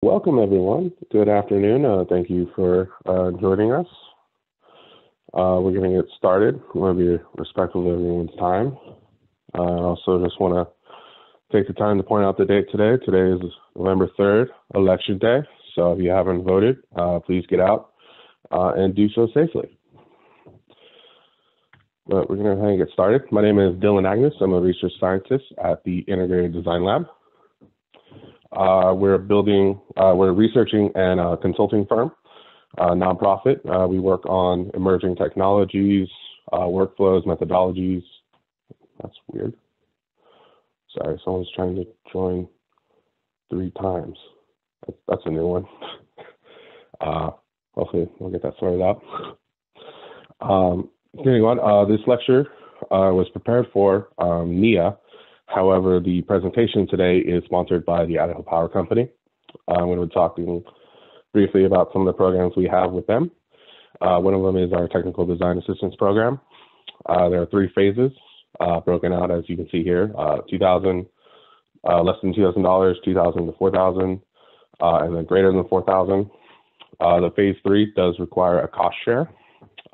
Welcome, everyone. Good afternoon. Thank you for joining us. We're going to get started. We want to be respectful of everyone's time. I also just want to take the time to point out the date today. Today is November 3rd, Election Day. So if you haven't voted, please get out and do so safely. But we're going to go ahead and get started. My name is Dylan Agnes. I'm a research scientist at the Integrated Design Lab. We're a researching and consulting firm, nonprofit. We work on emerging technologies, workflows, methodologies. That's weird. Sorry, someone's trying to join 3 times. That's a new one. Hopefully we'll get that sorted out. Continuing on, this lecture was prepared for NIA. However, the presentation today is sponsored by the Idaho Power Company. I'm going to be talking briefly about some of the programs we have with them. One of them is our Technical Design Assistance Program. There are 3 phases broken out, as you can see here, $2,000, less than $2,000, $2,000 to $4,000, and then greater than $4,000. The phase 3 does require a cost share,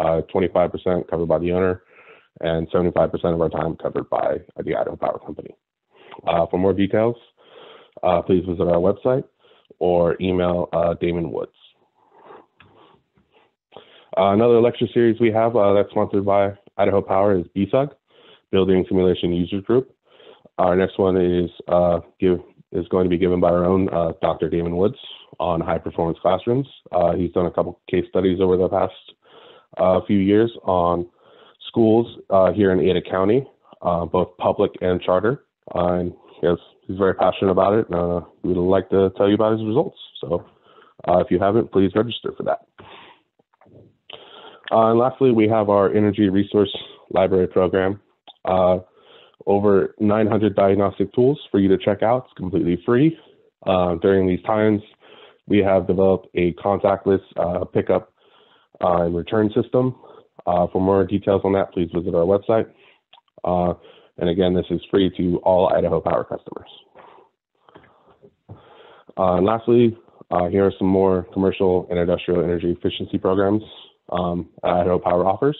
25% covered by the owner, and 75% of our time covered by the Idaho Power Company. For more details, please visit our website or email Damon Woods. Another lecture series we have that's sponsored by Idaho Power is BSUG, Building Simulation User Group. Our next one is going to be given by our own Dr. Damon Woods on high performance classrooms. He's done a couple case studies over the past few years on schools here in Ada County, both public and charter, and he's very passionate about it. We'd like to tell you about his results. So if you haven't, please register for that. And lastly, we have our Energy Resource Library program. Over 900 diagnostic tools for you to check out. It's completely free. During these times, we have developed a contactless pickup and return system. For more details on that, please visit our website. And again, this is free to all Idaho Power customers. And lastly, here are some more commercial and industrial energy efficiency programs Idaho Power offers.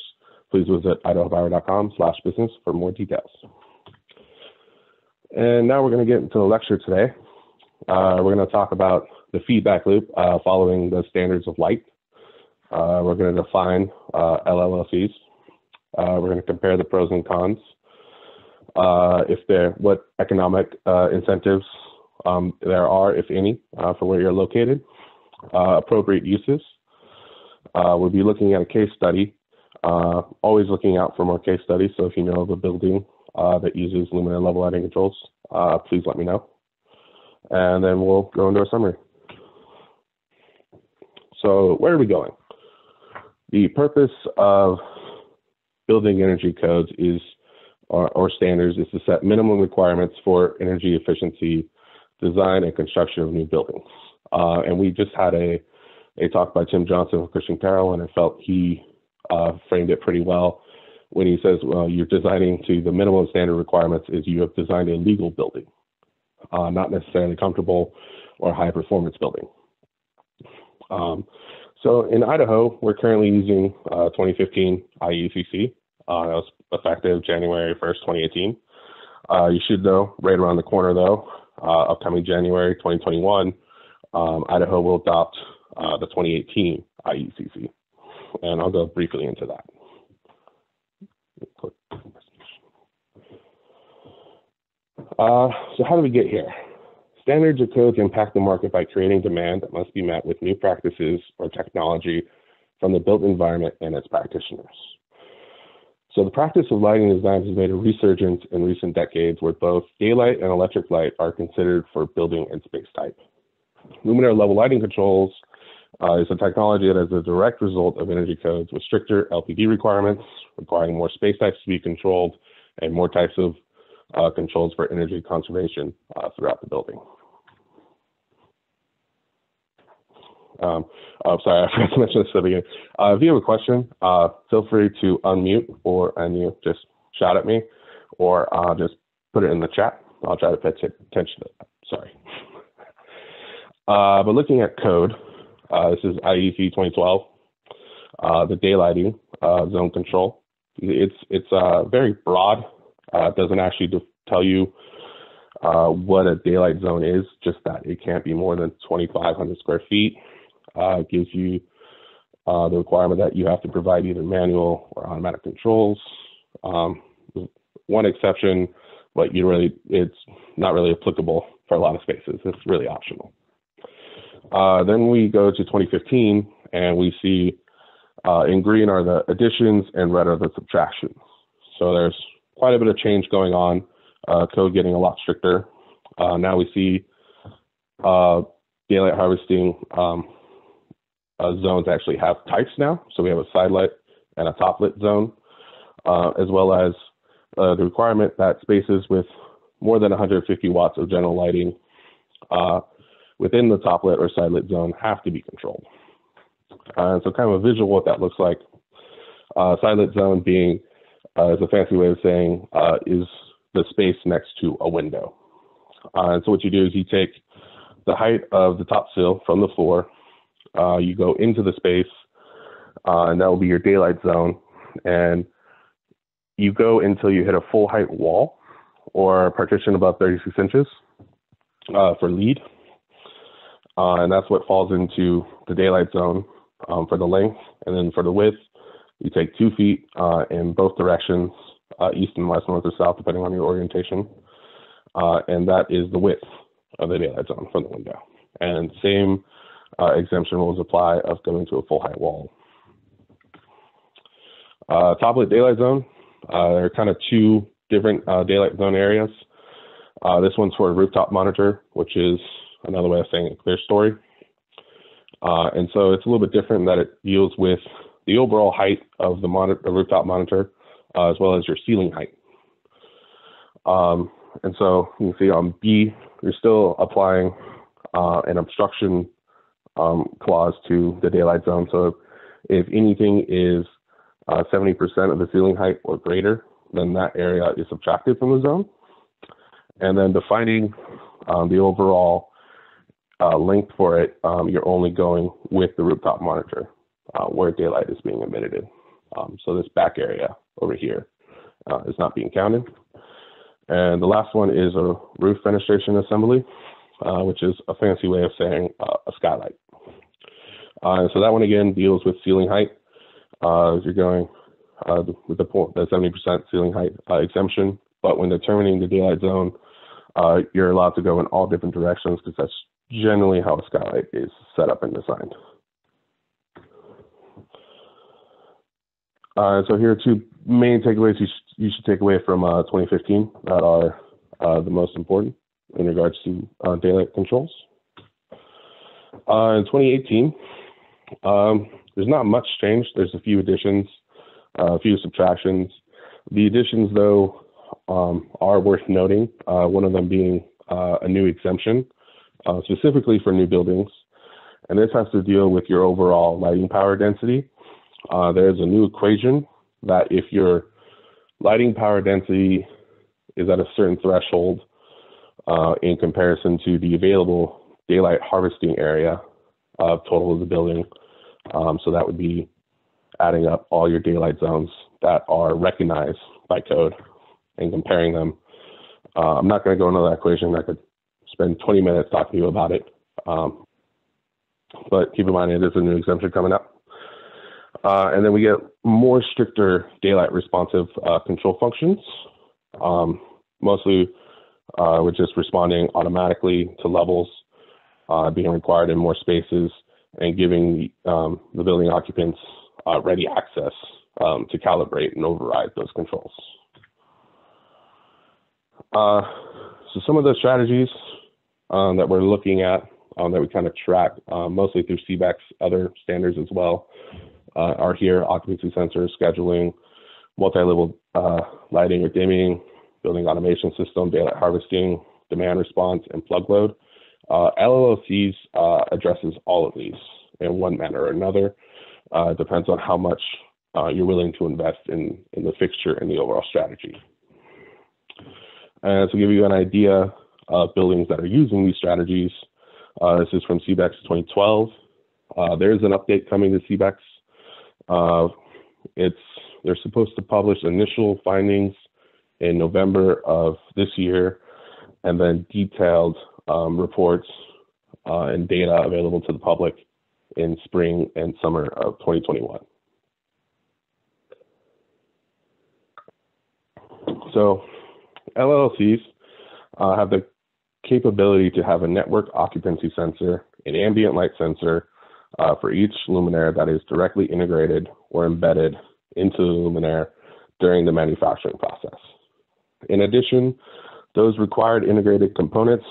Please visit idahopower.com/business for more details. And now we're going to get into the lecture today. We're going to talk about the feedback loop following the standards of light. We're going to define LLLCs. We're going to compare the pros and cons. What economic incentives there are, if any, for where you're located. Appropriate uses. We'll be looking at a case study. Always looking out for more case studies. So if you know of a building that uses Luminaire level lighting controls, please let me know. And then we'll go into a summary. So where are we going? The purpose of building energy codes or standards is to set minimum requirements for energy efficiency design and construction of new buildings. And we just had a talk by Tim Johnson of Christian Carroll, and I felt he framed it pretty well when he says, well, you're designing to the minimum standard requirements is you have designed a legal building, not necessarily comfortable or high performance building. So in Idaho, we're currently using 2015 IECC. That was effective January 1st, 2018. You should know, right around the corner though, upcoming January 2021, Idaho will adopt the 2018 IECC. And I'll go briefly into that. So how do we get here? Standards or codes impact the market by creating demand that must be met with new practices or technology from the built environment and its practitioners. So the practice of lighting design has made a resurgence in recent decades where both daylight and electric light are considered for building and space type. Luminaire level lighting controls is a technology that is a direct result of energy codes with stricter LPD requirements, requiring more space types to be controlled and more types of controls for energy conservation throughout the building. Sorry, I forgot to mention this at the beginning. If you have a question, feel free to unmute or unmute. Just shout at me, or just put it in the chat. I'll try to pay attention to that. Sorry. But looking at code, this is IEC 2012, the daylighting zone control. It's very broad. It doesn't actually tell you what a daylight zone is, just that it can't be more than 2,500 square feet. It gives you the requirement that you have to provide either manual or automatic controls. One exception, but it's not really applicable for a lot of spaces. It's really optional. Then we go to 2015, and we see in green are the additions and red are the subtractions. So there's quite a bit of change going on, code getting a lot stricter. Now we see daylight harvesting zones actually have types now. So we have a Sidelight and a Toplight zone, as well as the requirement that spaces with more than 150 watts of general lighting within the Toplight or Sidelight zone have to be controlled. So kind of a visual what that looks like. Sidelight zone being is a fancy way of saying is the space next to a window. And so what you do is you take the height of the top sill from the floor, you go into the space, and that will be your daylight zone, and you go until you hit a full height wall or partition above 36 inches for lead. And that's what falls into the daylight zone for the length. And then for the width, you take 2 feet in both directions, east and west, north or south, depending on your orientation. And that is the width of the daylight zone from the window. And same exemption rules apply of going to a full height wall. Toplight daylight zone, there are kind of two different daylight zone areas. This one's for a rooftop monitor, which is another way of saying a clear story. And so it's a little bit different in that it deals with the overall height of the rooftop monitor, as well as your ceiling height. And so you can see on B, you're still applying an obstruction clause to the daylight zone. So if anything is 70% of the ceiling height or greater, then that area is subtracted from the zone. And then defining the overall length for it, you're only going with the rooftop monitor where daylight is being emitted. So this back area over here is not being counted. And the last one is a roof fenestration assembly, which is a fancy way of saying a skylight. So that one again deals with ceiling height. You're going with the 70% ceiling height exemption, but when determining the daylight zone, you're allowed to go in all different directions because that's generally how a skylight is set up and designed. So here are two main takeaways you should take away from 2015 that are the most important in regards to daylight controls. In 2018, there's not much change. There's a few additions, a few subtractions. The additions, though, are worth noting, one of them being a new exemption, specifically for new buildings. And this has to deal with your overall lighting power density. There's a new equation that if your lighting power density is at a certain threshold in comparison to the available daylight harvesting area of total of the building, so that would be adding up all your daylight zones that are recognized by code and comparing them. I'm not going to go into that equation. I could spend 20 minutes talking to you about it. But keep in mind, it is a new exemption coming up. And then we get more stricter daylight responsive control functions. Mostly we're just responding automatically to levels being required in more spaces and giving the building occupants ready access to calibrate and override those controls. So some of the strategies that we're looking at that we kind of track mostly through CVAC's other standards as well are here: occupancy sensors, scheduling, multi-level lighting or dimming, building automation system, daylight harvesting, demand response, and plug load. LLLCs addresses all of these in one manner or another. It depends on how much you're willing to invest in the fixture and the overall strategy. And to give you an idea of buildings that are using these strategies, This is from CBEX 2012. There's an update coming to CBEX. They're supposed to publish initial findings in November of this year, and then detailed reports and data available to the public in spring and summer of 2021. So LLLCs have the capability to have a network occupancy sensor, an ambient light sensor for each luminaire that is directly integrated or embedded into the luminaire during the manufacturing process. In addition, those required integrated components,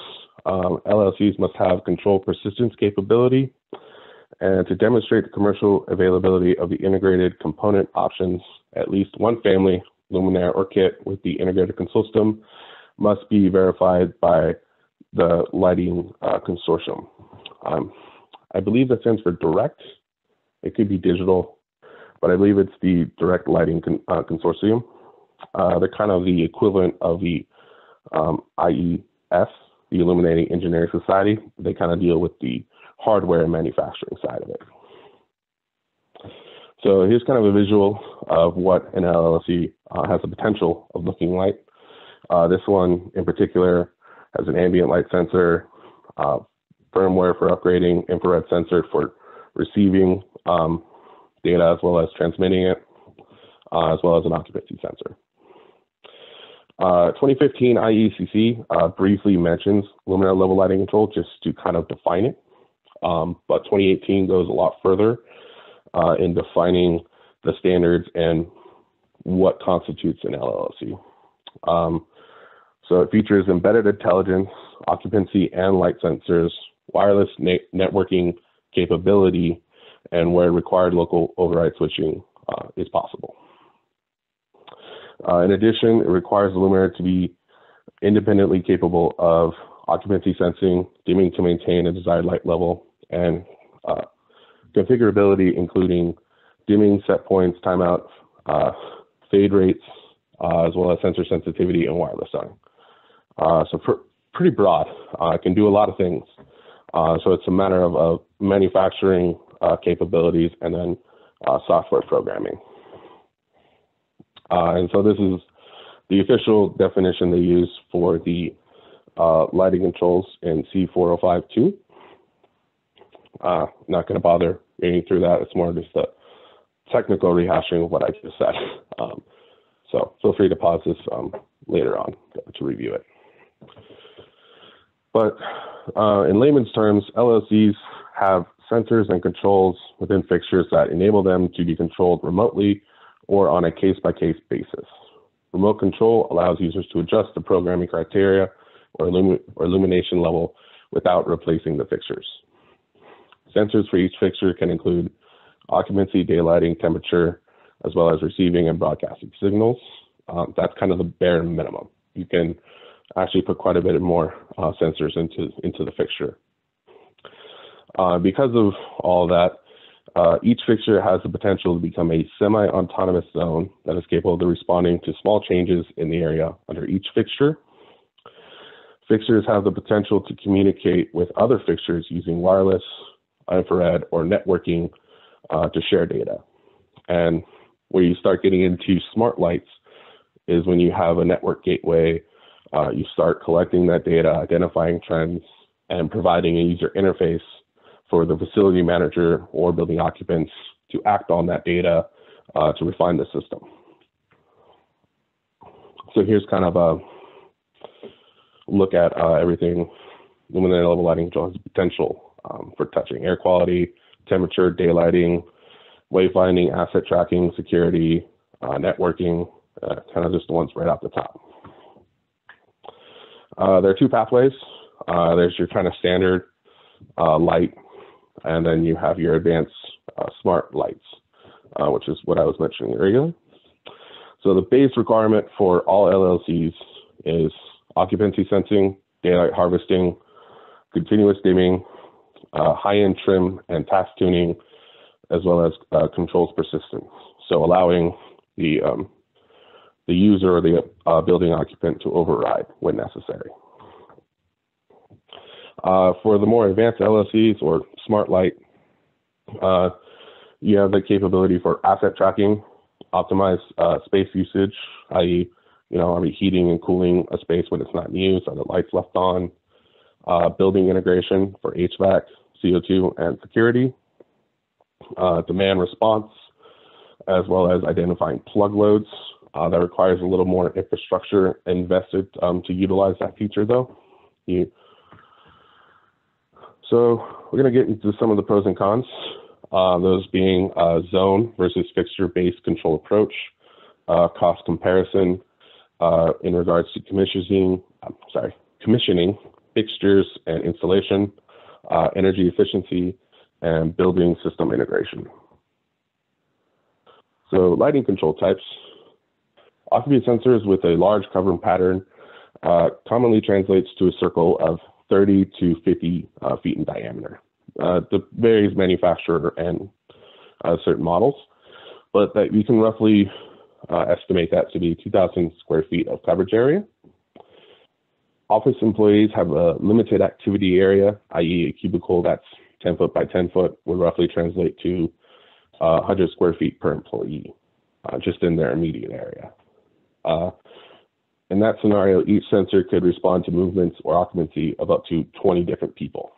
LLCs must have control persistence capability. And to demonstrate the commercial availability of the integrated component options, at least one family, luminaire or kit with the integrated control system must be verified by the lighting consortium. I believe that stands for direct. It could be digital, but I believe it's the direct lighting consortium. They're kind of the equivalent of the IES, the Illuminating Engineering Society. They kind of deal with the hardware and manufacturing side of it. So here's kind of a visual of what an LLC has the potential of looking like. This one in particular has an ambient light sensor, firmware for upgrading, infrared sensor for receiving data as well as transmitting it, as well as an occupancy sensor. 2015 IECC briefly mentions luminaire level lighting control just to kind of define it. But 2018 goes a lot further in defining the standards and what constitutes an LLC. So it features embedded intelligence, occupancy and light sensors, wireless networking capability, and where required local override switching is possible. In addition, it requires the luminaire to be independently capable of occupancy sensing, dimming to maintain a desired light level, and configurability, including dimming, set points, timeout, fade rates, as well as sensor sensitivity and wireless setting. So pretty broad. It can do a lot of things. So it's a matter of manufacturing capabilities and then software programming. And so this is the official definition they use for the lighting controls in C4052. Not going to bother reading through that. It's more just a technical rehashing of what I just said. So feel free to pause this later on to review it. But in layman's terms, LLCs have sensors and controls within fixtures that enable them to be controlled remotely or on a case-by-case basis. Remote control allows users to adjust the programming criteria or illumination level without replacing the fixtures. Sensors for each fixture can include occupancy, daylighting, temperature, as well as receiving and broadcasting signals. That's kind of the bare minimum. You can actually put quite a bit more sensors into the fixture. Because of all that, each fixture has the potential to become a semi-autonomous zone that is capable of responding to small changes in the area under each fixture. Fixtures have the potential to communicate with other fixtures using wireless, infrared, or networking to share data. And where you start getting into smart lights is when you have a network gateway, you start collecting that data, identifying trends, and providing a user interface for the facility manager or building occupants to act on that data to refine the system. So here's kind of a look at everything luminaire level lighting control has potential for touching: air quality, temperature, daylighting, wayfinding, asset tracking, security, networking, kind of just the ones right off the top. There are two pathways. There's your kind of standard light, and then you have your advanced smart lights, which is what I was mentioning earlier. So the base requirement for all LLCs is occupancy sensing, daylight harvesting, continuous dimming, high-end trim and task tuning, as well as controls persistence. So allowing the user or the building occupant to override when necessary. For the more advanced LLCs or smart light, you have the capability for asset tracking, optimize space usage, i.e., are we heating and cooling a space when it's not in use? Are the lights left on? Building integration for HVAC, CO2, and security. Demand response, as well as identifying plug loads. That requires a little more infrastructure invested to utilize that feature, though. So we're going to get into some of the pros and cons, those being zone versus fixture-based control approach, cost comparison in regards to commissioning fixtures and installation, energy efficiency, and building system integration. So lighting control types. Occupancy sensors with a large covering pattern commonly translates to a circle of 30 to 50 feet in diameter. It varies manufacturer and certain models, but that we can roughly estimate that to be 2,000 square feet of coverage area. Office employees have a limited activity area, i.e. a cubicle that's 10 foot by 10 foot would roughly translate to 100 square feet per employee, just in their immediate area. In that scenario, each sensor could respond to movements or occupancy of up to 20 different people.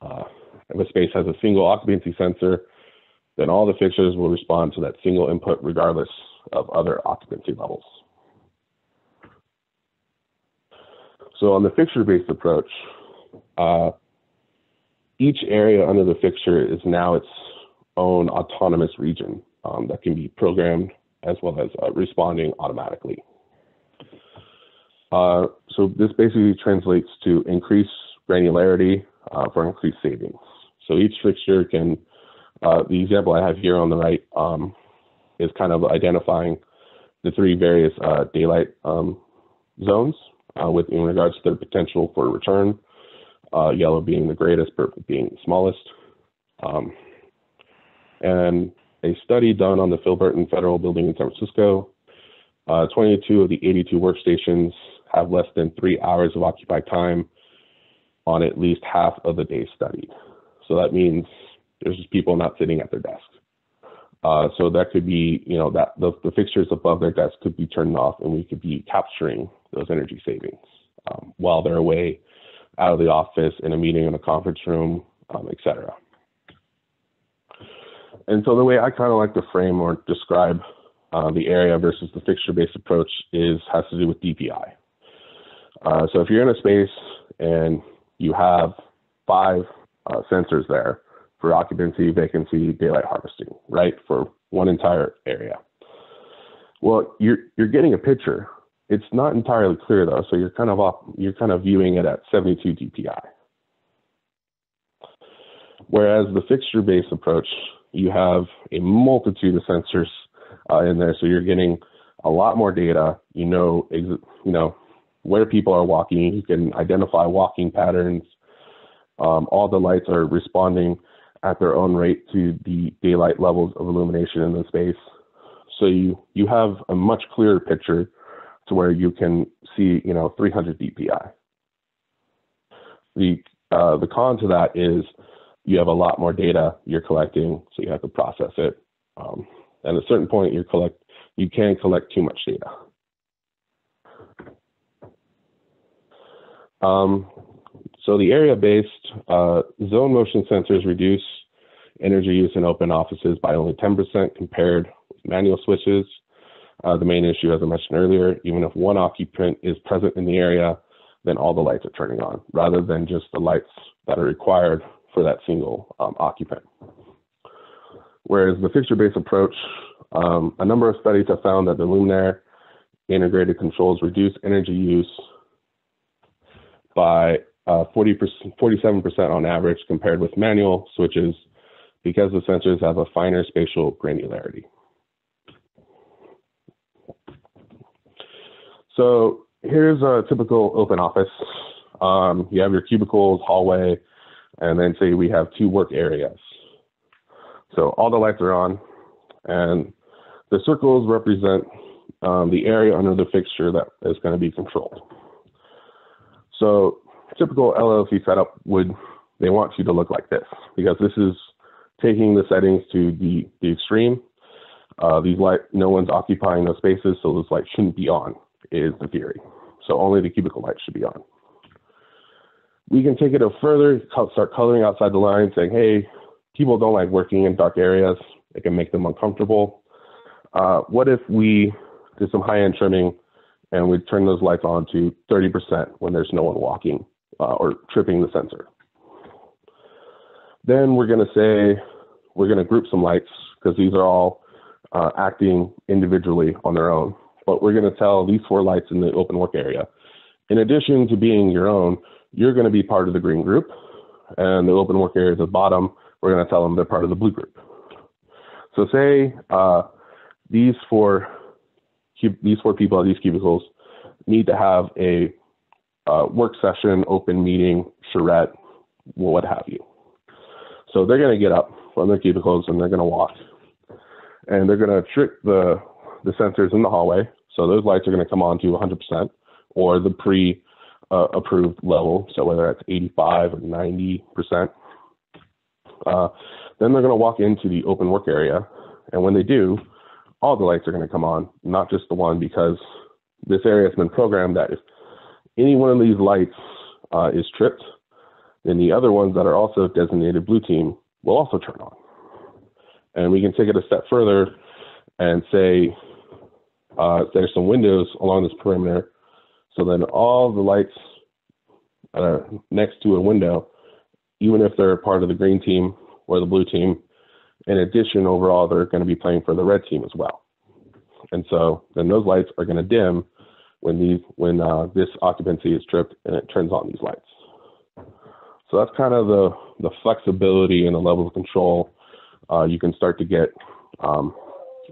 If a space has a single occupancy sensor, then all the fixtures will respond to that single input regardless of other occupancy levels. So on the fixture-based approach, each area under the fixture is now its own autonomous region that can be programmed as well as responding automatically. So this basically translates to increased granularity for increased savings. So each fixture can, the example I have here on the right is kind of identifying the three various daylight zones in regards to their potential for return, yellow being the greatest, purple being the smallest. And a study done on the Phil Burton Federal Building in San Francisco, 22 of the 82 workstations have less than 3 hours of occupied time on at least half of the day studied. So that means there's just people not sitting at their desk. So that could be, that the fixtures above their desk could be turned off and we could be capturing those energy savings while they're away out of the office, in a meeting, in a conference room, et cetera. And so the way I kind of like to frame or describe the area versus the fixture-based approach has to do with DPI. So if you're in a space and you have 5 sensors there for occupancy, vacancy, daylight harvesting, right, for one entire area. Well, you're getting a picture. It's not entirely clear though, so you're kind of viewing it at 72 DPI. Whereas the fixture-based approach, you have a multitude of sensors in there, so you're getting a lot more data. You know where people are walking. You can identify walking patterns. All the lights are responding at their own rate to the daylight levels of illumination in the space. So you have a much clearer picture to where you can see 300 DPI. The con to that is you have a lot more data you're collecting, so you have to process it. And at a certain point, you can collect too much data. So the area-based zone motion sensors reduce energy use in open offices by only 10% compared with manual switches. The main issue, as I mentioned earlier, even if one occupant is present in the area, then all the lights are turning on, rather than just the lights that are required for that single occupant. Whereas the fixture-based approach, a number of studies have found that the Luminaire integrated controls reduce energy use by 47% on average compared with manual switches, because the sensors have a finer spatial granularity. So here's a typical open office. You have your cubicles, hallway, and then say we have 2 work areas. So all the lights are on, and the circles represent the area under the fixture that is going to be controlled. So typical LLC setup they want you to look like this, because this is taking the settings to the extreme. These no one's occupying those spaces, so those lights shouldn't be on, is the theory. So only the cubicle lights should be on. We can take it a further, start coloring outside the line, saying, hey, people don't like working in dark areas. It can make them uncomfortable. What if we did some high-end trimming and we turn those lights on to 30% when there's no one walking or tripping the sensor? Then we're going to say, we're going to group some lights, because these are all acting individually on their own. But we're going to tell these 4 lights in the open work area, in addition to being your own, you're going to be part of the green group, and the open work area at the bottom, we're going to tell them they're part of the blue group. So say these four people at these cubicles need to have a work session, open meeting, charrette, what have you. So they're going to get up from their cubicles and they're going to walk, and they're going to trick the sensors in the hallway. So those lights are going to come on to 100% or the approved level. So whether that's 85 or 90%. Then they're going to walk into the open work area. And when they do, all the lights are going to come on, not just the one, because this area has been programmed that if any one of these lights is tripped, then the other ones that are also designated blue team will also turn on. And we can take it a step further and say there's some windows along this perimeter. So then all the lights that are next to a window, even if they're part of the green team or the blue team, in addition, overall, they're going to be playing for the red team as well. And so then those lights are going to dim when this occupancy is tripped and it turns on these lights. So that's kind of the flexibility and the level of control you can start to get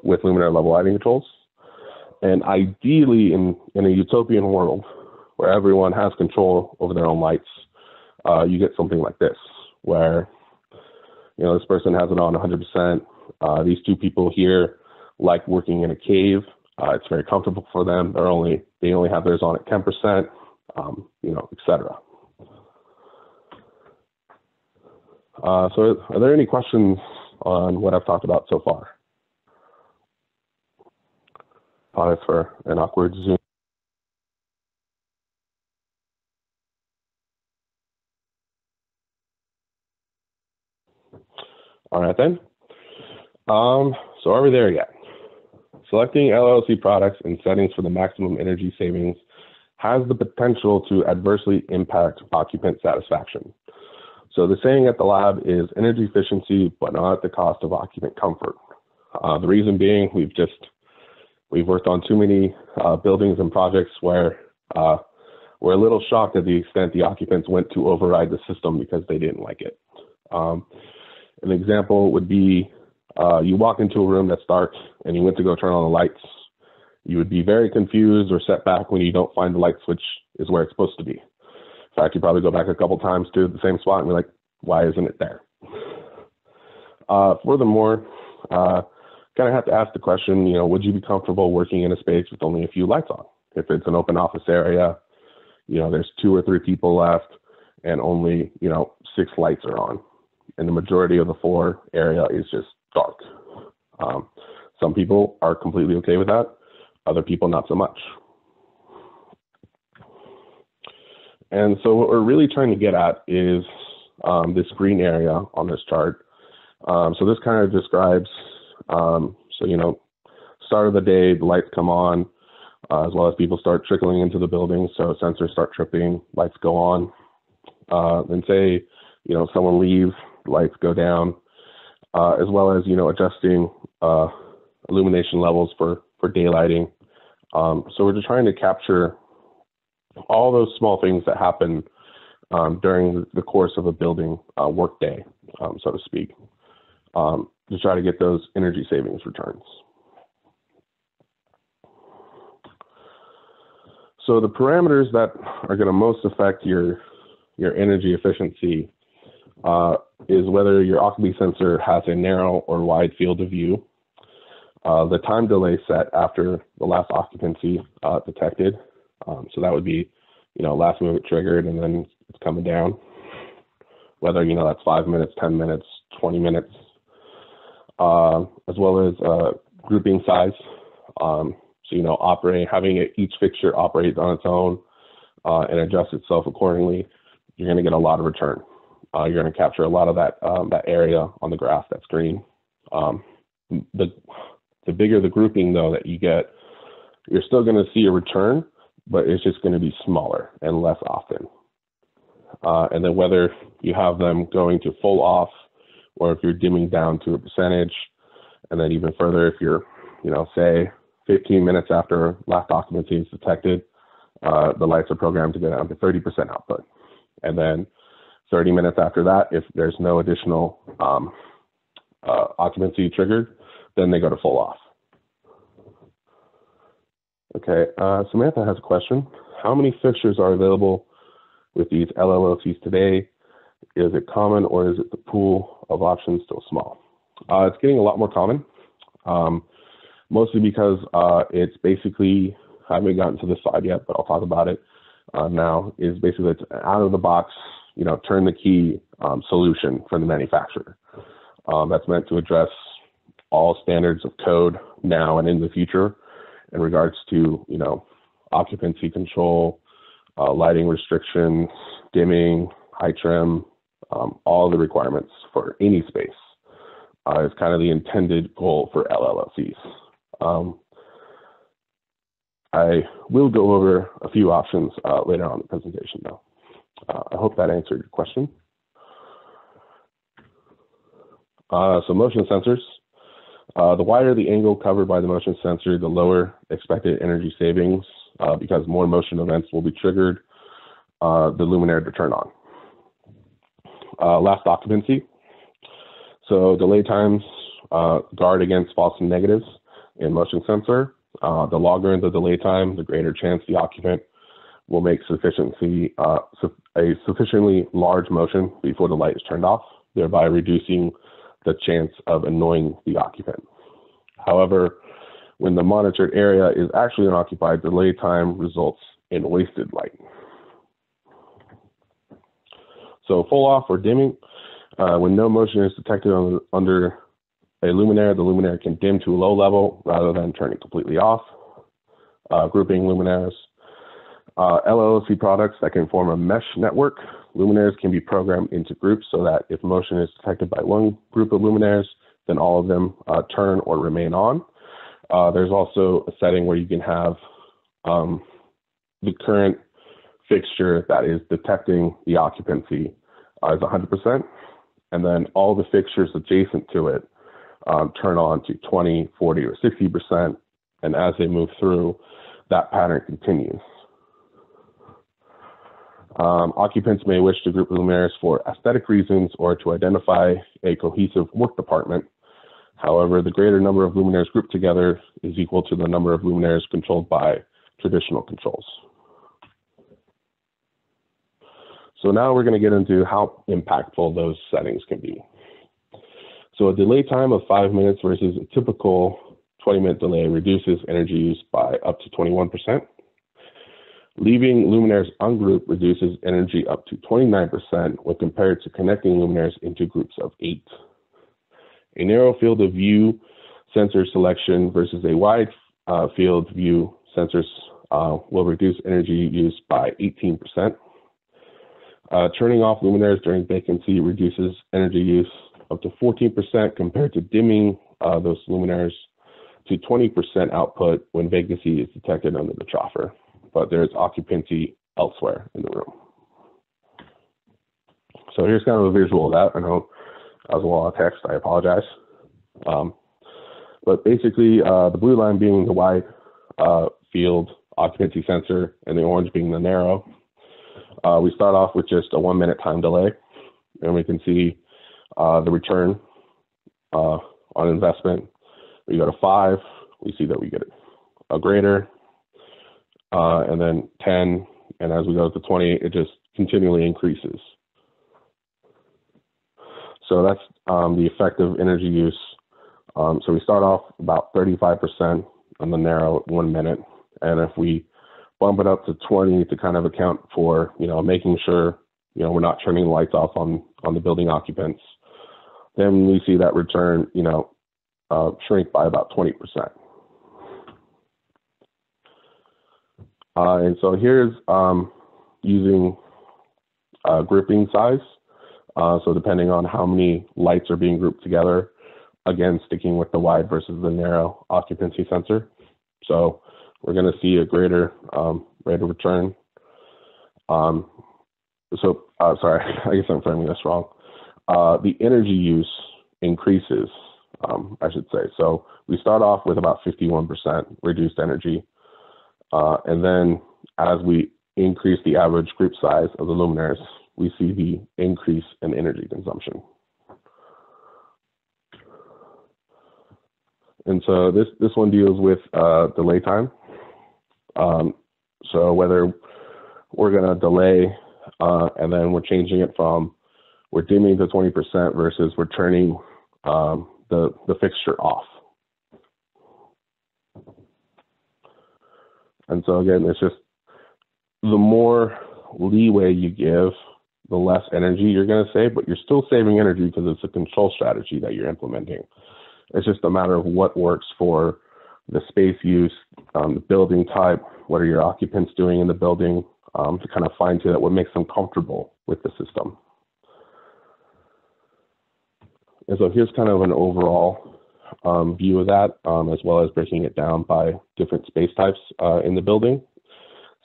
with Luminaire level lighting controls. And ideally, in a utopian world where everyone has control over their own lights, you get something like this, where this person has it on 100%. These two people here like working in a cave. It's very comfortable for them. They only have theirs on at 10%, etc. So are there any questions on what I've talked about so far? Pause for an awkward Zoom. All right then. So are we there yet? Selecting LLC products and settings for the maximum energy savings has the potential to adversely impact occupant satisfaction. So the saying at the lab is energy efficiency, but not at the cost of occupant comfort. The reason being, we've worked on too many buildings and projects where we're a little shocked at the extent the occupants went to override the system because they didn't like it. An example would be you walk into a room that's dark and you went to go turn on the lights. You would be very confused or set back when you don't find the light switch is where it's supposed to be. In fact, you probably go back a couple times to the same spot and be like, why isn't it there? Furthermore, kind of have to ask the question, would you be comfortable working in a space with only a few lights on? If it's an open office area, there's 2 or 3 people left and only, 6 lights are on. And the majority of the floor area is just dark. Some people are completely okay with that. Other people, not so much. And so what we're really trying to get at is this green area on this chart. So this kind of describes, start of the day, the lights come on, as well as people start trickling into the building. So sensors start tripping, lights go on. Then say, someone leaves, lights go down, as well as, adjusting illumination levels for daylighting. So we're just trying to capture all those small things that happen during the course of a building work day, so to speak, to try to get those energy savings returns. So the parameters that are going to most affect your energy efficiency is whether your occupancy sensor has a narrow or wide field of view, the time delay set after the last occupancy detected. So that would be, last movement triggered and then it's coming down, whether, that's 5 minutes, 10 minutes, 20 minutes, as well as grouping size. So, having each fixture operate on its own and adjust itself accordingly, you're going to get a lot of return. You're going to capture a lot of that area on the graph that's green. The bigger the grouping, though, that you get, you're still going to see a return, but it's just going to be smaller and less often. And then whether you have them going to full off or if you're dimming down to a percentage, and then even further, if you're, say 15 minutes after last occupancy is detected, the lights are programmed to go down to 30% output. And then 30 minutes after that, if there's no additional occupancy triggered, then they go to full off. Okay, Samantha has a question. How many fixtures are available with these LLLCs today? Is it common, or is it the pool of options still small? It's getting a lot more common, mostly because it's basically, I haven't gotten to this slide yet, but I'll talk about it now, is basically it's out of the box, turn the key solution from the manufacturer. That's meant to address all standards of code now and in the future in regards to, occupancy control, lighting restrictions, dimming, high trim, all the requirements for any space is kind of the intended goal for LLLCs. I will go over a few options later on in the presentation, though. I hope that answered your question. So motion sensors. The wider the angle covered by the motion sensor, the lower expected energy savings because more motion events will be triggered the luminaire to turn on. Last occupancy. So delay times guard against false negatives in motion sensor. The longer the delay time, the greater chance the occupant will make a sufficiently large motion before the light is turned off, thereby reducing the chance of annoying the occupant. However, when the monitored area is actually unoccupied, delay time results in wasted light. So full off or dimming, when no motion is detected under a luminaire, the luminaire can dim to a low level rather than turning completely off. Grouping luminaires. LLC products that can form a mesh network. Luminaires can be programmed into groups so that if motion is detected by one group of luminaires, then all of them turn or remain on. There's also a setting where you can have the current fixture that is detecting the occupancy is 100%, and then all the fixtures adjacent to it turn on to 20, 40, or 60%, and as they move through, that pattern continues. Occupants may wish to group luminaires for aesthetic reasons or to identify a cohesive work department. However, the greater number of luminaires grouped together is equal to the number of luminaires controlled by traditional controls. So now we're going to get into how impactful those settings can be. So a delay time of 5 minutes versus a typical 20-minute delay reduces energy use by up to 21%. Leaving luminaires ungrouped reduces energy up to 29% when compared to connecting luminaires into groups of 8. A narrow field of view sensor selection versus a wide field view sensors will reduce energy use by 18%. Turning off luminaires during vacancy reduces energy use up to 14% compared to dimming those luminaires to 20% output when vacancy is detected under the troffer, but there's occupancy elsewhere in the room. So here's kind of a visual of that. I know that was a lot of text, I apologize. But basically, the blue line being the wide field occupancy sensor and the orange being the narrow. We start off with just a 1 minute time delay, and we can see the return on investment. We go to 5, we see that we get a greater, and then 10, and as we go to 20, it just continually increases. So that's the effective energy use. So we start off about 35% on the narrow 1 minute, and if we bump it up to 20 to kind of account for, making sure we're not turning the lights off on the building occupants, then we see that return, shrink by about 20%. And so here's using grouping size. So depending on how many lights are being grouped together, again, sticking with the wide versus the narrow occupancy sensor. So we're going to see a greater rate of return. Sorry, I guess I'm framing this wrong. The energy use increases, I should say. So we start off with about 51% reduced energy. And then as we increase the average group size of the luminaires, we see the increase in energy consumption. And so this one deals with delay time. So whether we're going to delay and then we're changing it from we're dimming to 20% versus we're turning the fixture off. And so again, it's just the more leeway you give, the less energy you're going to save, but you're still saving energy because it's a control strategy that you're implementing. It's just a matter of what works for the space use, the building type, what are your occupants doing in the building, to kind of fine tune that, what makes them comfortable with the system. And so here's kind of an overall view of that, as well as breaking it down by different space types in the building.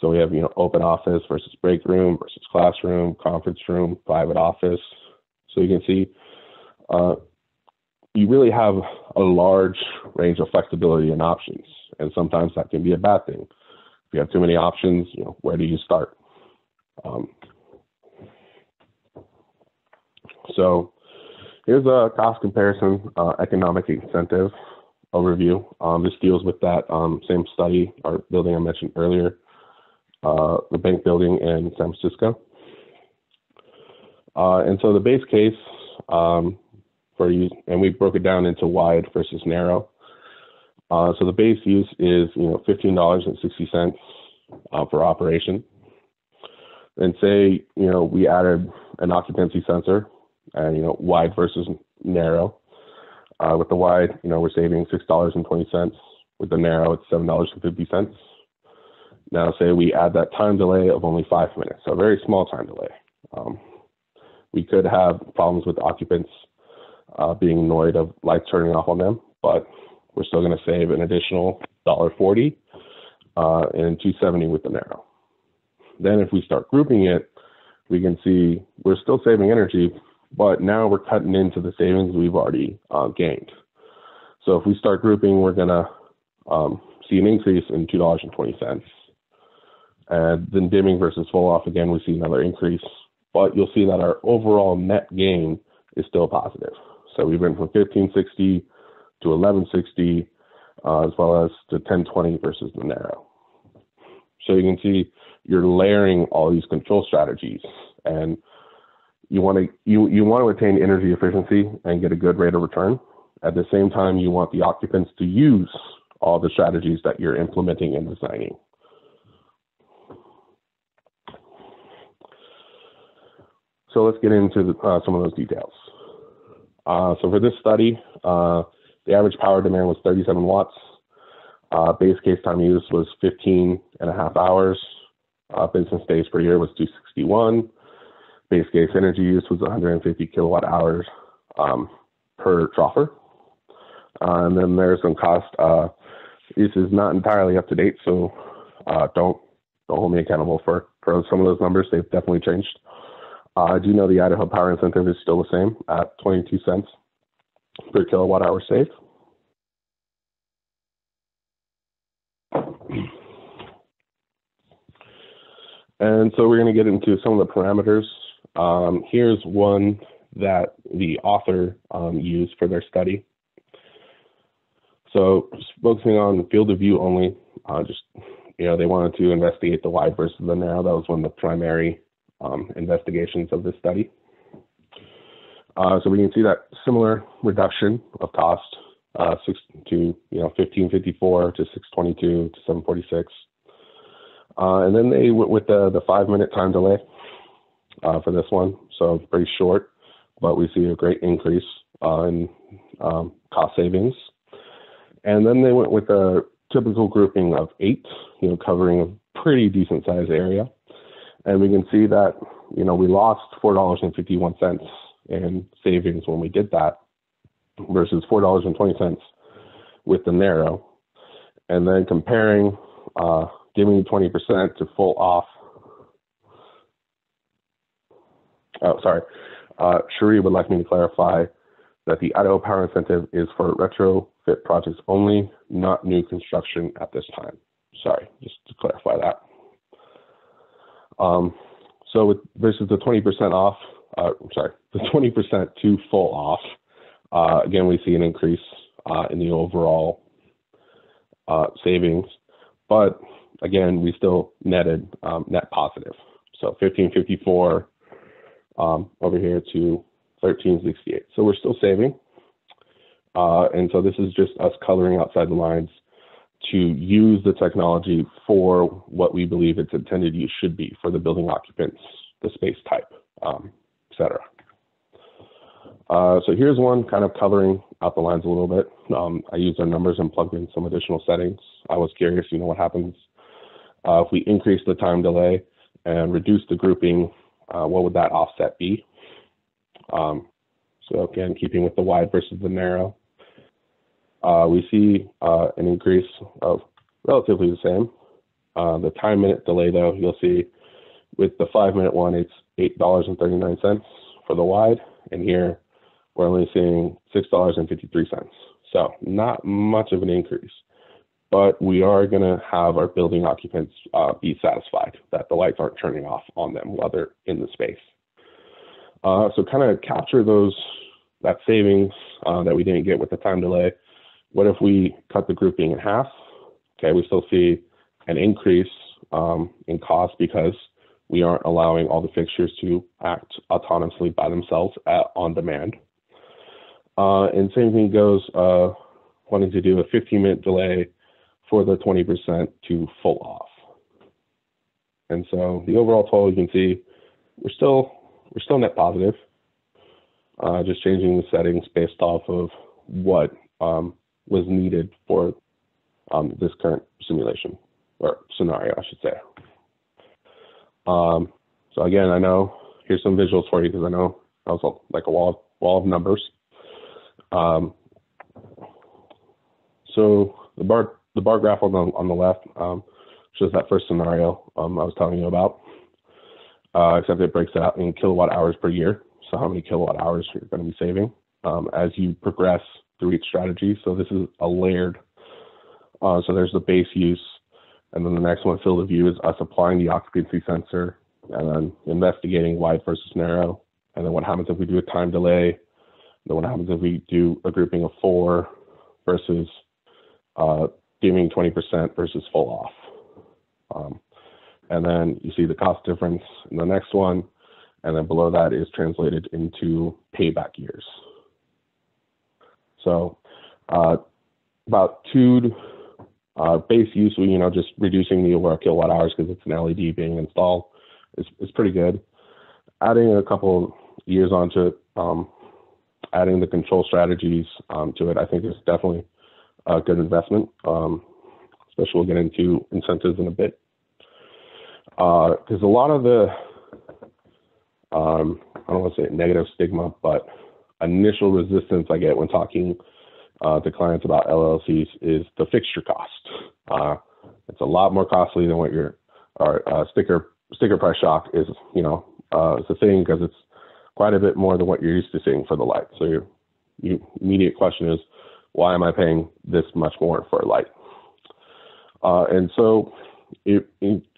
So we have, open office versus break room versus classroom, conference room, private office. So you can see you really have a large range of flexibility and options, and sometimes that can be a bad thing. If you have too many options, where do you start? So here's a cost comparison economic incentive overview. This deals with that same study or building I mentioned earlier, the bank building in San Francisco. And so the base case for use, and we broke it down into wide versus narrow. So the base use is $15.60 for operation. And say we added an occupancy sensor, and wide versus narrow. With the wide, we're saving $6.20. With the narrow, it's $7.50. Now, say we add that time delay of only 5 minutes, so a very small time delay. We could have problems with occupants being annoyed of lights turning off on them, but we're still going to save an additional $1.40 and $2.70 with the narrow. Then if we start grouping it, we can see we're still saving energy, but now we're cutting into the savings we've already gained. So if we start grouping, we're going to see an increase in $2.20. And then dimming versus full off, again, we see another increase, but you'll see that our overall net gain is still positive. So we went from $15.60 to $11.60, as well as to $10.20 versus the narrow. So you can see you're layering all these control strategies, and you want to attain energy efficiency and get a good rate of return. At the same time, you want the occupants to use all the strategies that you're implementing and designing. So let's get into some of those details. So for this study, the average power demand was 37 watts. Base case time use was 15.5 hours. Business days per year was 261. Base case energy use was 150 kilowatt hours per troffer. And then there's some cost. This is not entirely up to date, so don't hold me accountable for some of those numbers. They've definitely changed. I do know the Idaho Power Incentive is still the same at 22 cents per kilowatt hour saved. And so we're going to get into some of the parameters. Here's one that the author used for their study. So just focusing on field of view only, they wanted to investigate the wide versus the narrow. That was one of the primary investigations of this study. So we can see that similar reduction of cost, 1554 to 622 to 746. And then they went with the 5 minute time delay. for this one, so it's pretty short, but we see a great increase in cost savings. And then they went with a typical grouping of 8, covering a pretty decent sized area. And we can see that, we lost $4.51 in savings when we did that versus $4.20 with the narrow. And then comparing giving 20% to full off. Oh, sorry. Cherie would like me to clarify that the Idaho Power Incentive is for retrofit projects only, not new construction at this time. Sorry, just to clarify that. So with versus the 20% off, the 20% to full off, again, we see an increase in the overall savings, but again, we still netted net positive. So 1554 over here to 1368. So we're still saving. And so this is just us coloring outside the lines to use the technology for what we believe its intended use should be for the building occupants, the space type, et cetera. So here's one kind of coloring out the lines a little bit. I used our numbers and plugged in some additional settings. I was curious, what happens if we increase the time delay and reduce the grouping, what would that offset be? So again, keeping with the wide versus the narrow, we see an increase of relatively the same. The time minute delay, though, you'll see with the 5-minute one, it's $8.39 for the wide, and here we're only seeing $6.53. So not much of an increase, but we are going to have our building occupants be satisfied that the lights aren't turning off on them while they're in the space. So kind of capture that savings that we didn't get with the time delay. What if we cut the grouping in half? Okay, we still see an increase in cost because we aren't allowing all the fixtures to act autonomously by themselves on demand. And same thing goes, wanting to do a 15-minute delay for the 20% to full off. And so the overall total, you can see we're still net positive, just changing the settings based off of what was needed for this current simulation, or scenario, I should say. So again, I know, here's some visuals for you because I know that was like a wall of numbers. So the bar graph on the left shows that first scenario I was telling you about, except it breaks it out in kilowatt hours per year. So how many kilowatt hours you're going to be saving as you progress through each strategy. So this is a layered. So there's the base use, and then the next one, field of view, is us applying the occupancy sensor and then investigating wide versus narrow. And then what happens if we do a time delay? And then what happens if we do a grouping of 4 versus giving 20% versus full off? And then you see the cost difference in the next one. And then below that is translated into payback years. So about 2 base use, just reducing the overall kilowatt hours because it's an LED being installed is pretty good. Adding a couple years onto it, adding the control strategies to it, I think is definitely a good investment, especially we'll get into incentives in a bit. Because a lot of the, I don't want to say negative stigma, but initial resistance I get when talking to clients about LLCs is the fixture cost. It's a lot more costly than what your sticker price shock is. It's a thing because it's quite a bit more than what you're used to seeing for the light. So your immediate question is, why am I paying this much more for a light? And so you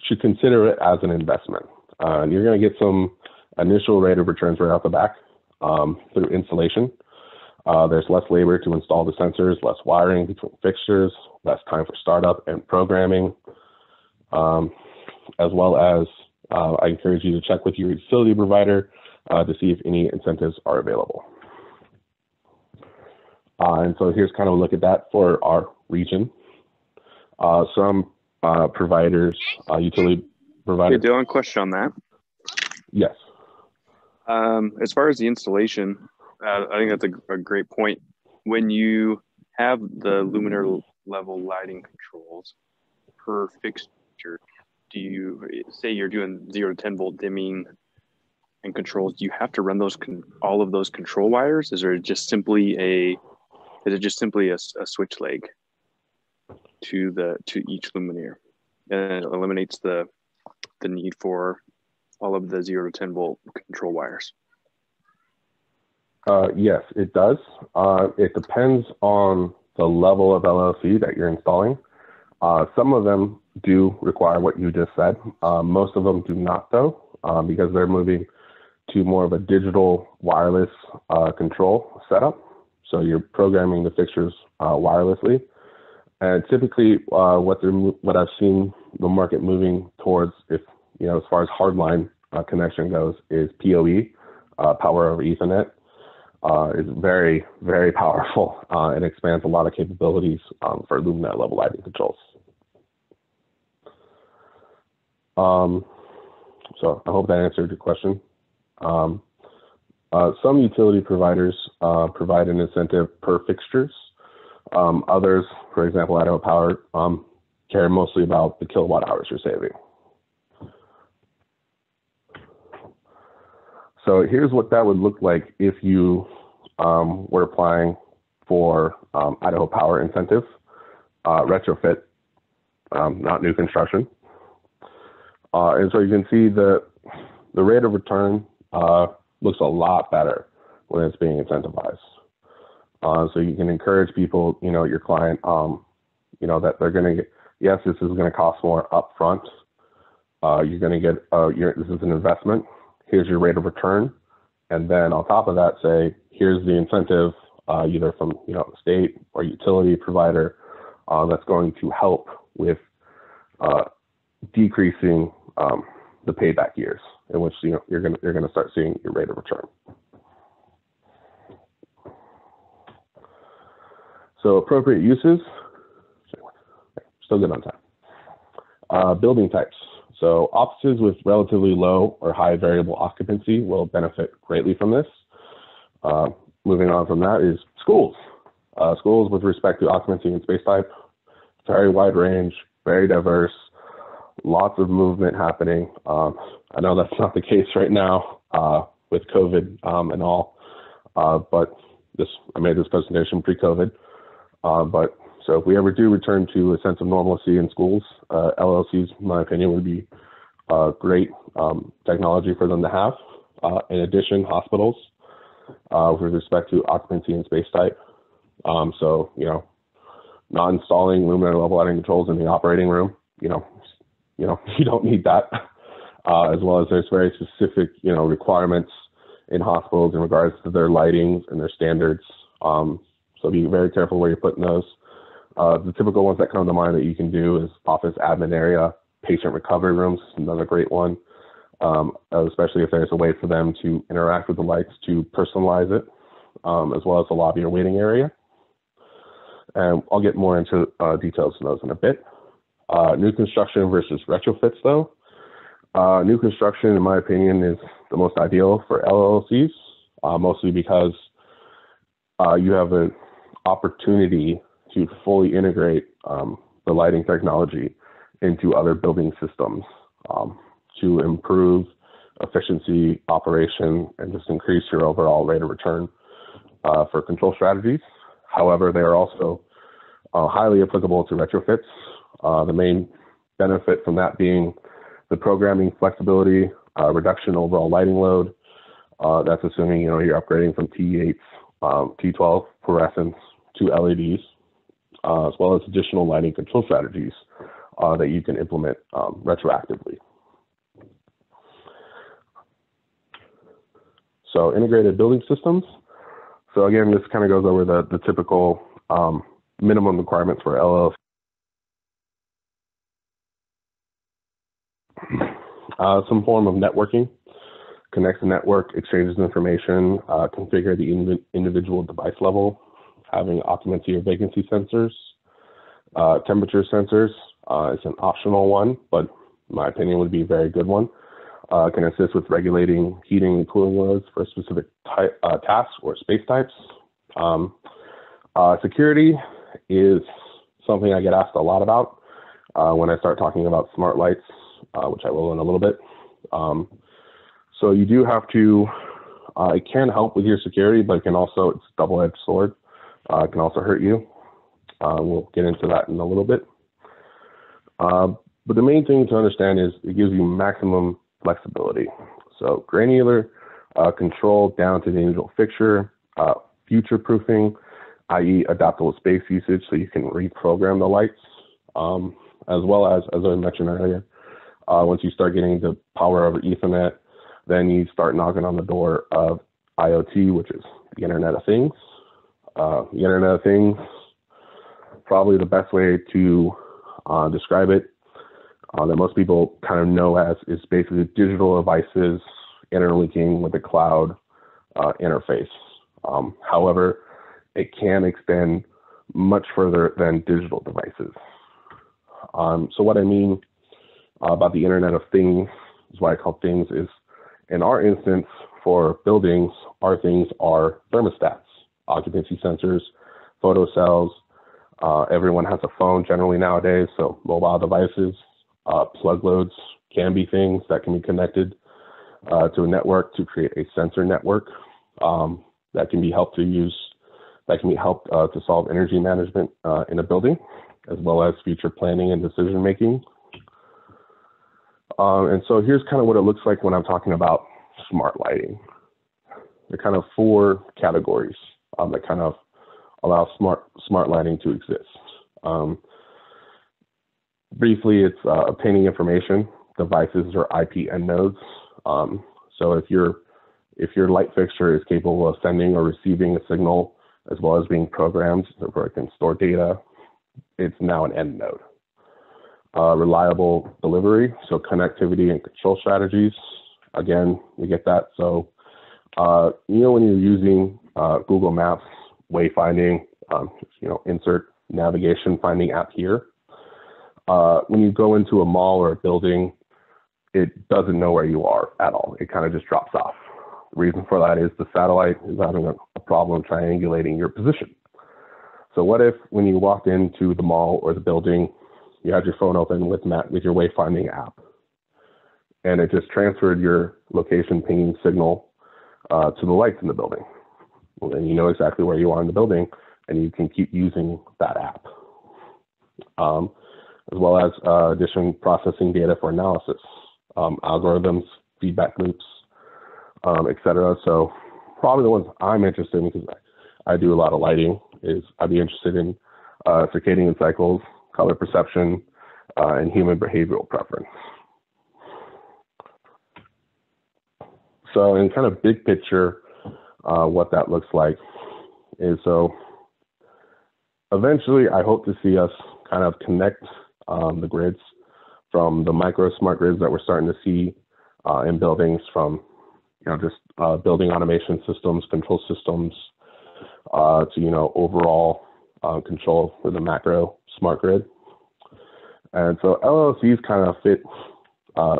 should consider it as an investment. You're going to get some initial rate of returns right off the back through installation. There's less labor to install the sensors, less wiring between fixtures, less time for startup and programming, as well as I encourage you to check with your utility provider to see if any incentives are available. And so here's kind of a look at that for our region. Some providers, utility providers. Hey, Dylan, question on that. Yes. As far as the installation, I think that's a great point. When you have the luminaire level lighting controls per fixture, do you say you're doing 0 to 10 volt dimming and controls? Do you have to run those all of those control wires? Is it just simply a switch leg to each luminaire, and it eliminates the need for all of the 0 to 10 volt control wires? Yes, it does. It depends on the level of LLC that you're installing. Some of them do require what you just said. Most of them do not, though, because they're moving to more of a digital wireless control setup. So you're programming the fixtures wirelessly. And typically, what I've seen the market moving towards, if as far as hardline connection goes, is PoE, power over Ethernet. Is very, very powerful and expands a lot of capabilities for Luminaire level lighting controls. So I hope that answered your question. Some utility providers provide an incentive per fixtures. Others, for example, Idaho Power, care mostly about the kilowatt hours you're saving. So here's what that would look like if you were applying for Idaho Power incentive, retrofit, not new construction. And so you can see the rate of return looks a lot better when it's being incentivized. So you can encourage people, your client, that they're going to get, yes, this is going to cost more upfront. You're going to get, this is an investment. Here's your rate of return. And then on top of that, say, here's the incentive, either from, the state or utility provider, that's going to help with decreasing the payback years in which, you're going to start seeing your rate of return. So appropriate uses, still good on time. Building types. So offices with relatively low or high variable occupancy will benefit greatly from this. Moving on from that is schools. Schools with respect to occupancy and space type, very wide range, very diverse, lots of movement happening. I know that's not the case right now with COVID and all, but I made this presentation pre-COVID. But so if we ever do return to a sense of normalcy in schools, LLCs, in my opinion, would be great technology for them to have. In addition, hospitals with respect to occupancy and space type. So, not installing luminaire level lighting controls in the operating room, you don't need that. As well as there's very specific, requirements in hospitals in regards to their lighting and their standards. So be very careful where you're putting those. The typical ones that come to mind that you can do is office admin area, patient recovery rooms, another great one, especially if there's a way for them to interact with the lights to personalize it, as well as the lobby or waiting area. And I'll get more into details of those in a bit. New construction versus retrofits, though. New construction, in my opinion, is the most ideal for LLCs, mostly because you have an opportunity to fully integrate the lighting technology into other building systems to improve efficiency, operation, and just increase your overall rate of return for control strategies. However, they are also highly applicable to retrofits. The main benefit from that being the programming flexibility, reduction overall lighting load. That's assuming you're upgrading from T8s, T12 fluorescents to LEDs, as well as additional lighting control strategies that you can implement retroactively. So integrated building systems. So again, this kind of goes over the typical minimum requirements for LLC. Some form of networking, connects the network, exchanges information, configure the individual device level, having occupancy or vacancy sensors, temperature sensors. It's an optional one, but in my opinion would be a very good one. can assist with regulating heating and cooling loads for specific tasks or space types. Security is something I get asked a lot about when I start talking about smart lights, which I will in a little bit. So you do have to, it can help with your security, but it can also, it's a double-edged sword. It can also hurt you. We'll get into that in a little bit. But the main thing to understand is it gives you maximum flexibility. So granular control down to the individual fixture, future-proofing, i.e. adaptable space usage, so you can reprogram the lights, as well as I mentioned earlier, once you start getting the power over Ethernet, then you start knocking on the door of IoT, which is the Internet of Things. The Internet of Things, probably the best way to describe it, that most people kind of know as, is basically digital devices interlinking with the cloud interface. However, it can extend much further than digital devices. So what I mean about the Internet of Things, is what I call things, is in our instance for buildings, our things are thermostats, occupancy sensors, photo cells. Everyone has a phone generally nowadays, so mobile devices. Plug loads can be things that can be connected to a network to create a sensor network that can be helped to solve energy management in a building, as well as future planning and decision making. And so here's kind of what it looks like when I'm talking about smart lighting. There are kind of four categories that kind of allow smart lighting to exist. Briefly, it's obtaining information, devices or IP end nodes. So if your light fixture is capable of sending or receiving a signal, as well as being programmed where it can store data, it's now an end node. Reliable delivery, so connectivity and control strategies. Again, we get that. So, when you're using Google Maps, wayfinding, insert navigation finding app here. When you go into a mall or a building, it doesn't know where you are at all. It kind of just drops off. The reason for that is the satellite is having a problem triangulating your position. So what if when you walked into the mall or the building, you had your phone open with your wayfinding app, and it just transferred your location pinging signal to the lights in the building? Well, then you know exactly where you are in the building, and you can keep using that app. As well as addition processing data for analysis, algorithms, feedback loops, etc. So probably the ones I'm interested in, because I do a lot of lighting, is I'd be interested in circadian cycles, color perception, and human behavioral preference. So in kind of big picture, what that looks like is, so eventually I hope to see us kind of connect the grids from the micro smart grids that we're starting to see in buildings, from just building automation systems, control systems, to overall control for the macro smart grid. And so LLCs kind of fit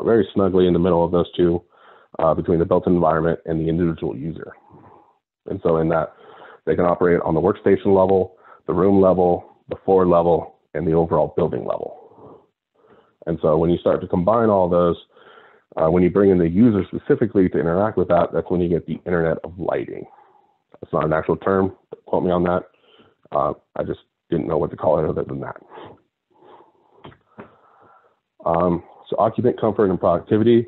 very snugly in the middle of those two, between the built environment and the individual user. And so in that, they can operate on the workstation level, the room level, the floor level, and the overall building level. And so when you start to combine all those, when you bring in the user specifically to interact with that, that's when you get the Internet of Lighting. That's not an actual term, don't quote me on that. I just didn't know what to call it other than that. So occupant comfort and productivity,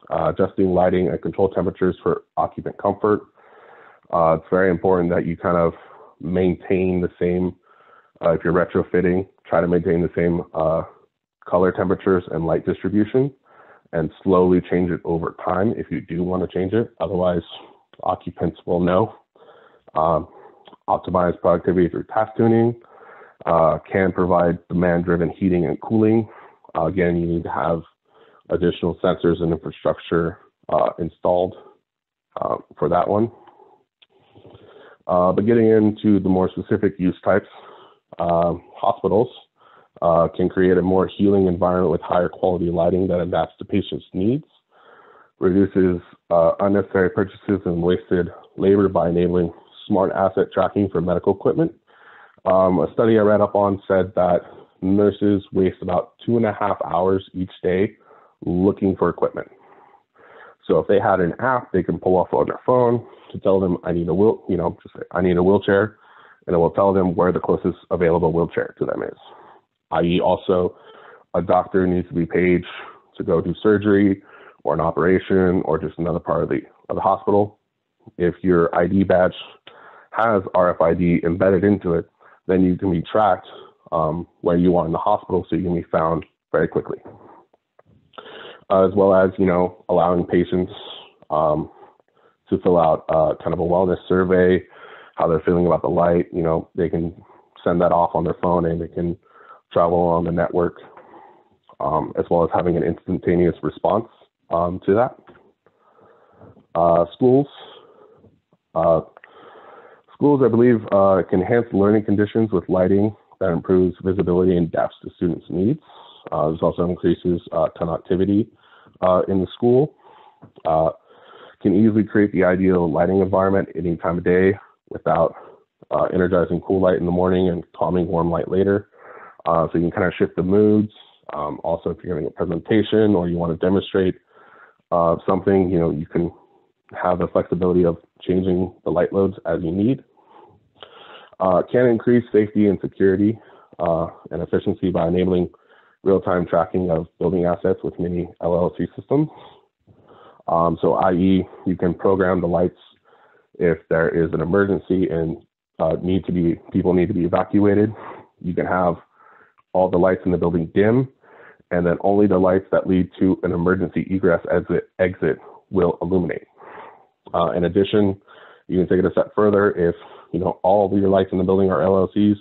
adjusting lighting and control temperatures for occupant comfort. It's very important that you kind of maintain the same, if you're retrofitting, try to maintain the same color temperatures and light distribution, and slowly change it over time if you do want to change it. Otherwise, occupants will know. Optimize productivity through task tuning, can provide demand-driven heating and cooling. Again, you need to have additional sensors and infrastructure installed for that one. But getting into the more specific use types, hospitals can create a more healing environment with higher quality lighting that adapts to patients' needs. reduces unnecessary purchases and wasted labor by enabling smart asset tracking for medical equipment. A study I read up on said that nurses waste about 2.5 hours each day looking for equipment. So if they had an app, they can pull off on their phone to tell them, I need a I need a wheelchair, and it will tell them where the closest available wheelchair to them is. I.e. also, a doctor needs to be paid to go do surgery or an operation or just another part of the hospital. If your ID badge has RFID embedded into it, then you can be tracked where you are in the hospital, so you can be found very quickly. As well as, allowing patients to fill out kind of a wellness survey, how they're feeling about the light. They can send that off on their phone and they can travel on the network, as well as having an instantaneous response to that. Schools, I believe, can enhance learning conditions with lighting that improves visibility and adapts to students' needs. This also increases connectivity in the school. Can easily create the ideal lighting environment any time of day without energizing cool light in the morning and calming warm light later. So you can kind of shift the moods. Also, if you're giving a presentation or you want to demonstrate something, you can have the flexibility of changing the light loads as you need. Can increase safety and security and efficiency by enabling real-time tracking of building assets with many LLC systems. So i.e. you can program the lights if there is an emergency and people need to be evacuated. You can have all the lights in the building dim, and then only the lights that lead to an emergency egress exit will illuminate. In addition, you can take it a step further. If all of your lights in the building are LLCs,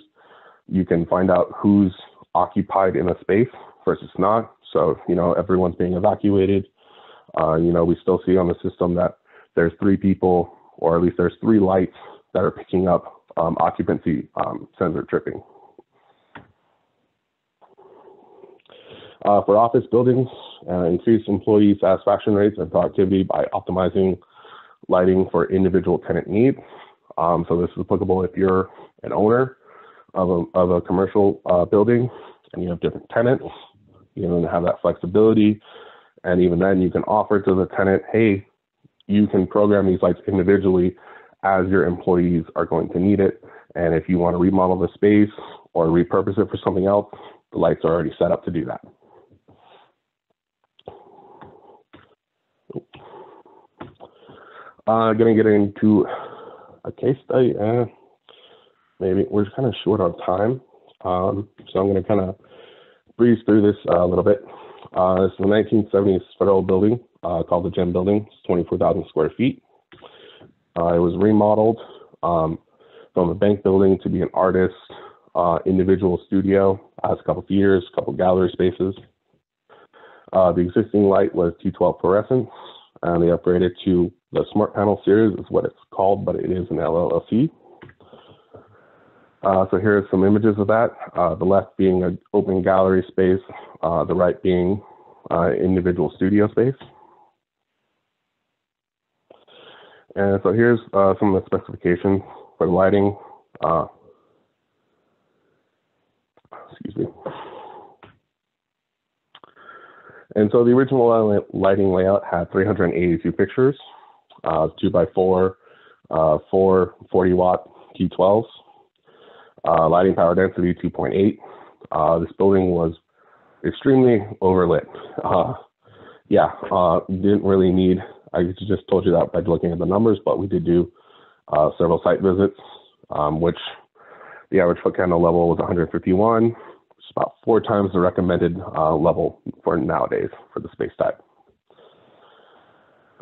you can find out who's occupied in a space versus not. So everyone's being evacuated. We still see on the system that there's 3 people, or at least there's 3 lights that are picking up occupancy sensor tripping. For office buildings, increase employee satisfaction rates and productivity by optimizing lighting for individual tenant needs. So this is applicable if you're an owner of a commercial building and you have different tenants. You can have that flexibility, and even then you can offer to the tenant, hey, you can program these lights individually as your employees are going to need it. And if you want to remodel the space or repurpose it for something else, the lights are already set up to do that. Going to get into a case study. Maybe we're kind of short on time, so I'm going to kind of breeze through this a little bit. This is a 1970s federal building called the Gem Building. It's 24,000 square feet. It was remodeled from a bank building to be an artist individual studio. Has a couple theaters, a couple gallery spaces. The existing light was T12 fluorescence, and they upgraded to the Smart Panel series, is what it's called, but it is an LLLC. So here are some images of that. The left being an open gallery space, the right being individual studio space. And so here's some of the specifications for the lighting. Excuse me. And so the original lighting layout had 382 fixtures, 2x4, 4 40-watt T12s. Lighting power density 2.8. This building was extremely overlit. Didn't really need, I just told you that by looking at the numbers, but we did do several site visits, which the average foot candle level was 151, which is about 4 times the recommended level for nowadays for the space type.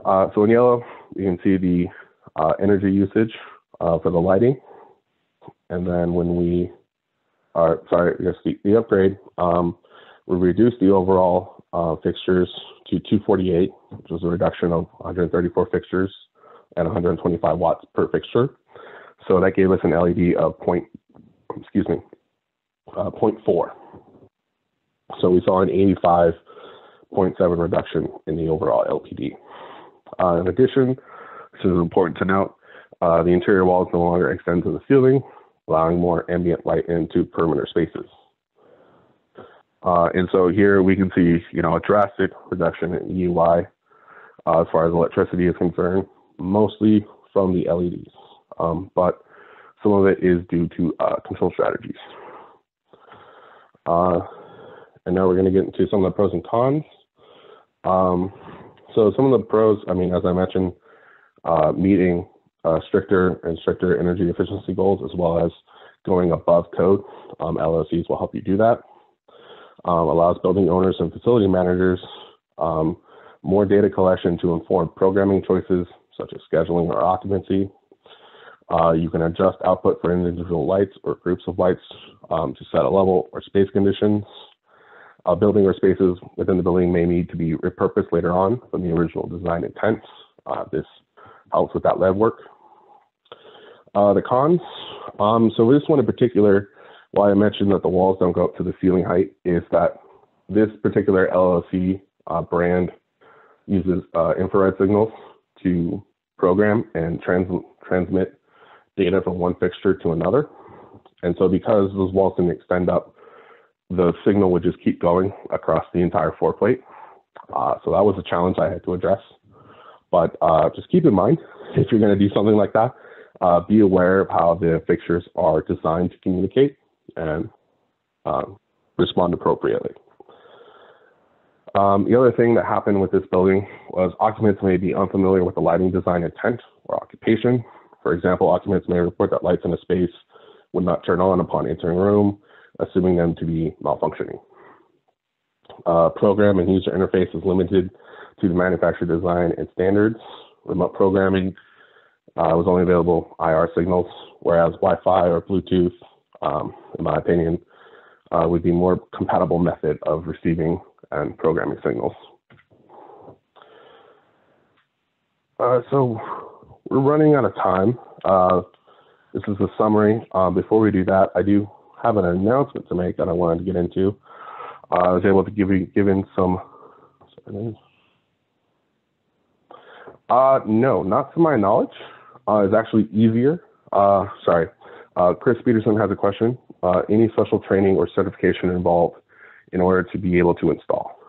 So in yellow, you can see the energy usage for the lighting. And then when we are, the upgrade, we reduced the overall fixtures to 248, which was a reduction of 134 fixtures and 125 watts per fixture. So that gave us an LED of 0.4. So we saw an 85.7 reduction in the overall LPD. In addition, this is important to note, the interior walls no longer extend to the ceiling, allowing more ambient light into perimeter spaces. And so here we can see, a drastic reduction in UI as far as electricity is concerned, mostly from the LEDs, but some of it is due to control strategies. And now we're going to get into some of the pros and cons. So some of the pros, as I mentioned, meeting stricter and stricter energy efficiency goals, as well as going above code. LLCs will help you do that. Allows building owners and facility managers more data collection to inform programming choices, such as scheduling or occupancy. You can adjust output for individual lights or groups of lights to set a level or space conditions. Building or spaces within the building may need to be repurposed later on from the original design intent. This helps with that legwork. The cons, so this one in particular, why I mentioned that the walls don't go up to the ceiling height is that this particular LLC brand uses infrared signals to program and transmit data from one fixture to another. And so because those walls didn't extend up, the signal would just keep going across the entire floor plate. So that was a challenge I had to address. But just keep in mind, if you're going to do something like that, be aware of how the fixtures are designed to communicate and respond appropriately. The other thing that happened with this building was occupants may be unfamiliar with the lighting design intent or occupation. For example, occupants may report that lights in a space would not turn on upon entering a room, assuming them to be malfunctioning. Program and user interface is limited to the manufacturer design and standards. Remote programming was only available IR signals, whereas Wi-Fi or Bluetooth, in my opinion, would be a more compatible method of receiving and programming signals. So we're running out of time. This is a summary. Before we do that, I do have an announcement to make that I wanted to get into. I was able to give in some. No, not to my knowledge. It's actually easier. Chris Peterson has a question. Any special training or certification involved in order to be able to install?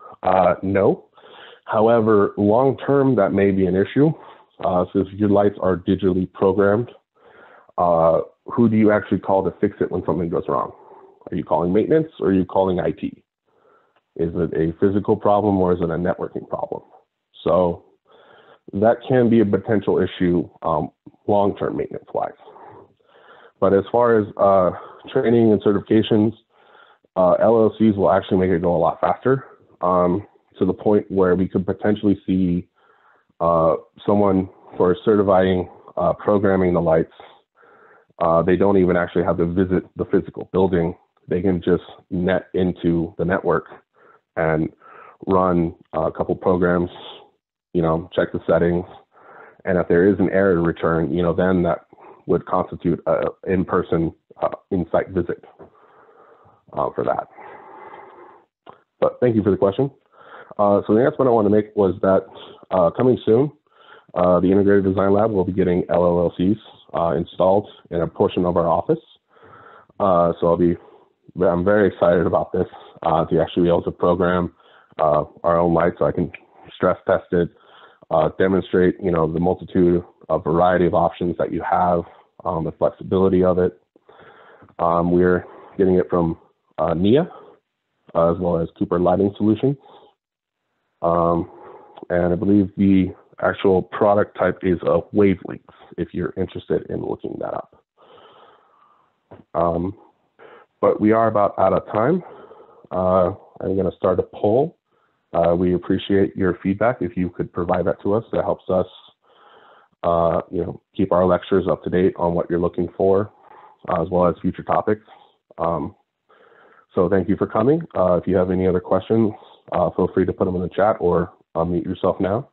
No. However, long term, that may be an issue. So if your lights are digitally programmed, who do you actually call to fix it when something goes wrong? Are you calling maintenance or are you calling IT? Is it a physical problem or is it a networking problem? So that can be a potential issue long-term maintenance-wise. But as far as training and certifications, LLCs will actually make it go a lot faster to the point where we could potentially see someone for certifying programming the lights. They don't even actually have to visit the physical building. They can just net into the network and run a couple programs, check the settings. And if there is an error to return, then that would constitute an in-person in-site visit for that. But thank you for the question. So the announcement I wanted to make was that coming soon, the Integrated Design Lab will be getting LLLCs installed in a portion of our office. So I'm very excited about this to actually be able to program our own lights so I can stress test it, demonstrate, the multitude of variety of options that you have, the flexibility of it. We're getting it from NIA as well as Cooper Lighting Solutions. And I believe the actual product type is wavelengths, if you're interested in looking that up. But we are about out of time. I'm going to start a poll. We appreciate your feedback. If you could provide that to us, that helps us, keep our lectures up to date on what you're looking for, as well as future topics. So thank you for coming. If you have any other questions, feel free to put them in the chat or unmute yourself now.